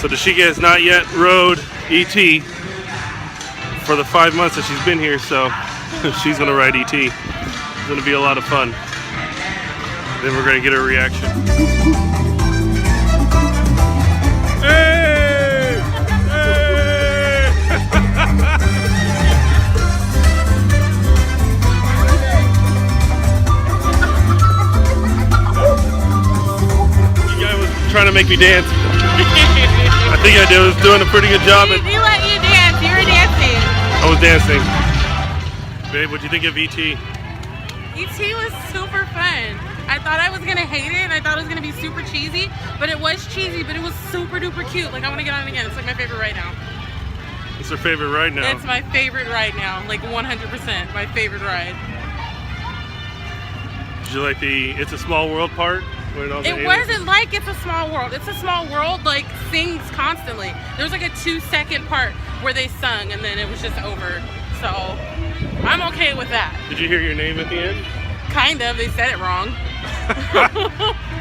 But Sheeka has not yet rode ET for the 5 months that she's been here, so she's gonna ride ET. It's gonna be a lot of fun. Then we're gonna get her reaction. Hey! Hey! You guy was trying to make me dance. I think I was doing a pretty good job. We let you dance. You were dancing. I was dancing. Babe, what'd you think of ET? ET was super fun. I thought I was gonna hate it and I thought it was gonna be super cheesy, but it was cheesy, but it was super duper cute. Like, I wanna get on it again. It's like my favorite right now. It's her favorite ride now. It's my favorite ride now. Like 100% my favorite ride. Did you like the It's a Small World part? It wasn't like It's a Small World. It's a Small World like sings constantly. There was like a 2-second part where they sung and then it was just over. So I'm okay with that. Did you hear your name at the end? Kind of. They said it wrong.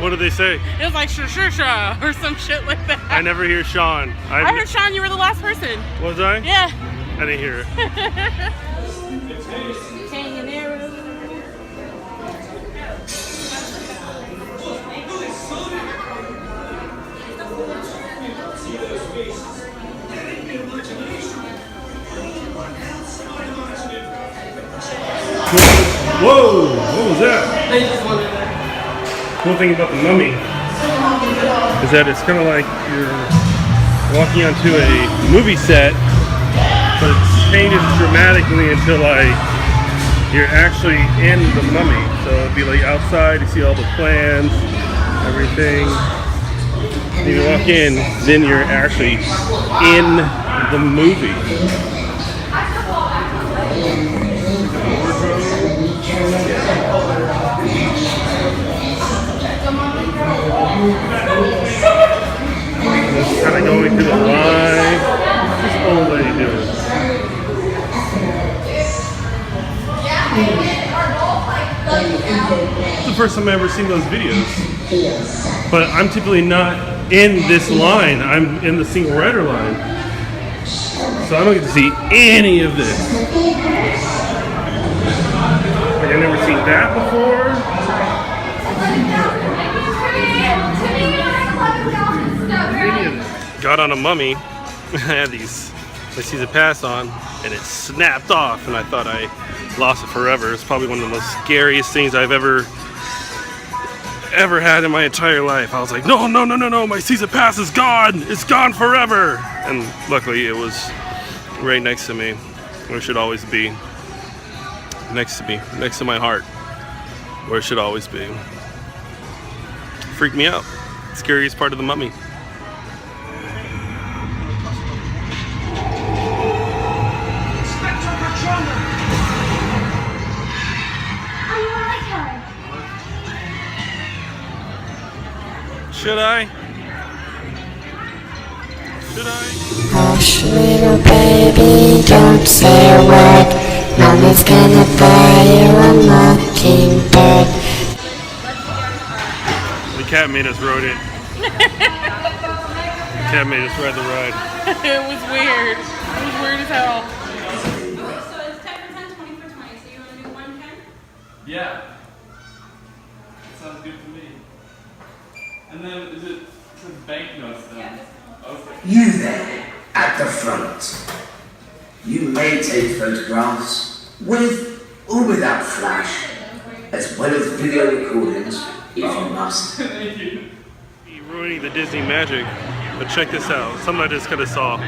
What did they say? It was like sha or some shit like that. I never hear Shawn. I heard Shawn, you were the last person. Was I? Yeah. I didn't hear it. Whoa! What was that? Cool thing about the Mummy is that it's kind of like you're walking onto a movie set, but it changes dramatically until like you're actually in the Mummy. So it'd be like outside, you see all the plans, everything. When you walk in, then you're actually in the movie. Just kind of going through the line. What's this old lady doing? It's the first time I've ever seen those videos. But I'm typically not in this line. I'm in the single rider line. So I don't get to see any of this. Like, I've never seen that before. Got on a Mummy. I had these season pass on, and it snapped off, and I thought I lost it forever. It's probably one of the most scariest things I've ever had in my entire life. I was like, no, my season pass is gone. It's gone forever. And luckily, it was right next to me, where it should always be. Next to me, next to my heart, where it should always be. Freaked me out. Scariest part of the Mummy. Should I? Should I? Hush, little baby, don't say a word. Mama's gonna buy you a mockingbird. The cat made us ride it. The cat made us ride the ride. It was weird. It was weird as hell. So it's 10 for 10, 20 for 20. So you want to do 1 10? Yeah. Sounds good to me. And then is it banknotes then? Yeah. Okay. You there, at the front. You may take photographs with or without flash, as well as video recordings if you must. Thank you. You're ruining the Disney magic, but check this out. Something I just kind of saw.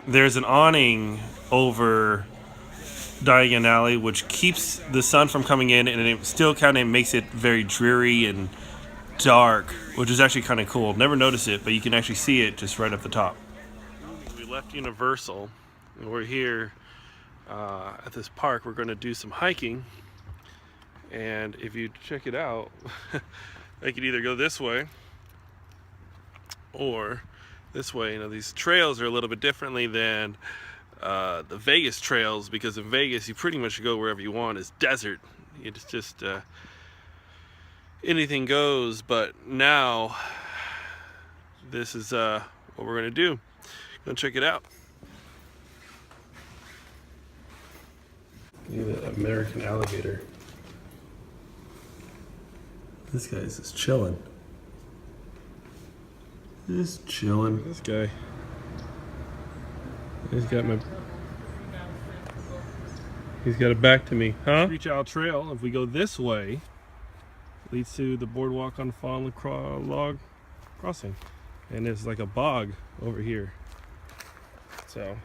There's an awning over Diagon Alley, which keeps the sun from coming in, and it still kind of makes it very dreary and dark, which is actually kind of cool. Never noticed it, but you can actually see it just right up the top. We left Universal, and we're here at this park. We're going to do some hiking, and if you check it out, I could either go this way or this way. You know, these trails are a little bit differently than the Vegas trails, because in Vegas you pretty much go wherever you want. It's desert. It's just anything goes. But now this is what we're gonna do. Go check it out. Look at that American alligator. This guy's just chilling. Just chilling. This guy. He's got it back to me, huh? Reach Out Trail, if we go this way, leads to the boardwalk on Fawn Log Crossing. And there's like a bog over here. So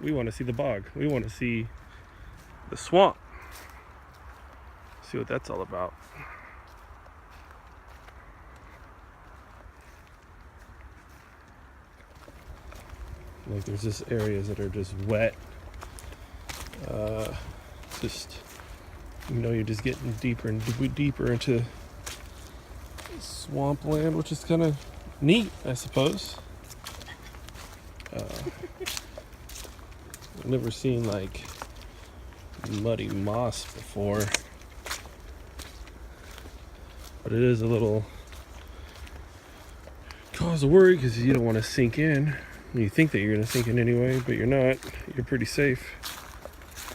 we want to see the bog. We want to see the swamp. See what that's all about. Like there's just areas that are just wet. Just, you know, you're just getting deeper and deeper into swampland, which is kind of neat, I suppose. I've never seen like muddy moss before, but it is a little cause of worry because you don't want to sink in. You think that you're going to sink in anyway, but you're not. You're pretty safe.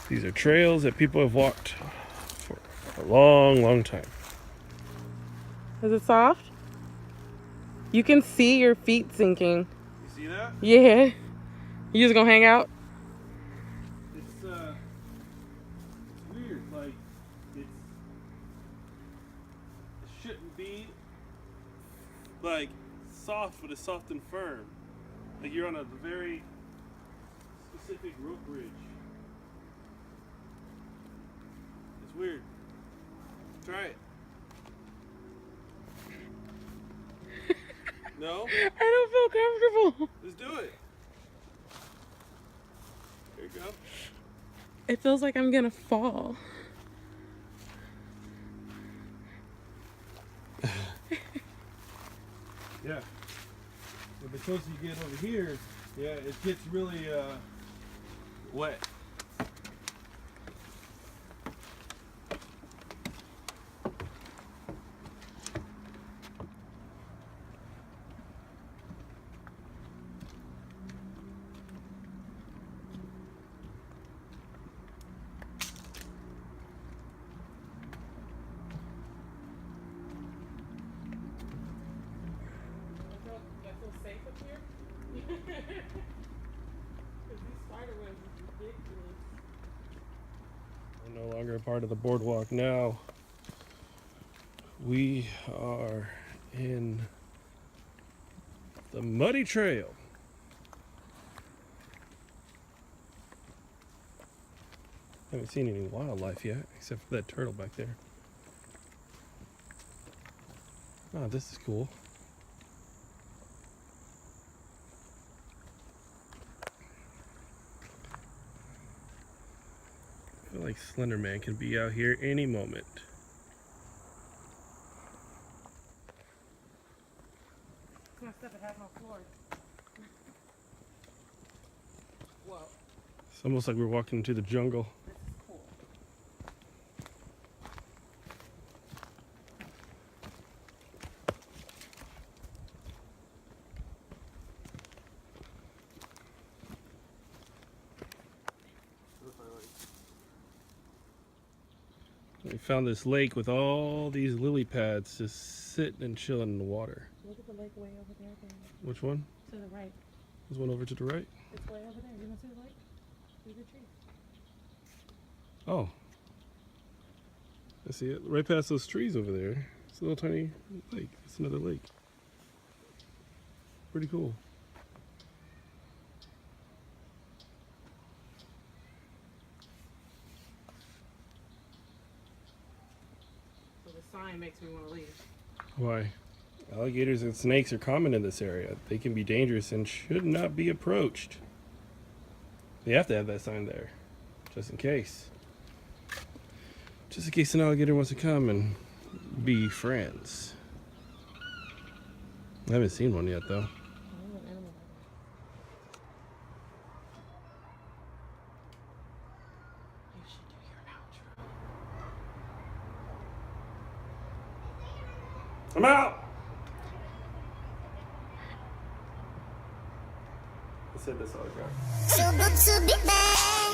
These are trails that people have walked for a long, long time. Is it soft? You can see your feet sinking. You see that? Yeah. You just gonna hang out? It's weird. Like it shouldn't be like soft, but it's soft and firm. Like you're on a very specific rope bridge. It's weird. Try it. No? I don't feel comfortable. Let's do it. There you go. It feels like I'm gonna fall. Yeah. But the closer you get over here, yeah, it gets really wet. I feel safe up here. Because these spider webs is ridiculous. We're no longer a part of the boardwalk now. We are in the muddy trail. Haven't seen any wildlife yet, except for that turtle back there. Oh, this is cool. I feel like Slender Man can be out here any moment. My stuff, it has no floor. Whoa. It's almost like we're walking into the jungle. This is cool. We found this lake with all these lily pads just sitting and chilling in the water. Look at the lake way over there, Dan. Which one? To the right. There's one over to the right. It's way over there. You want to see the lake? See the tree. Oh. I see it. Right past those trees over there. It's a little tiny lake. It's another lake. Pretty cool. So the sign makes me want to leave. Why? Alligators and snakes are common in this area. They can be dangerous and should not be approached. You have to have that sign there, just in case. Just in case an alligator wants to come and be friends. I haven't seen one yet, though. You should do your outro. I'm out! said this autograph. Too good to be bad.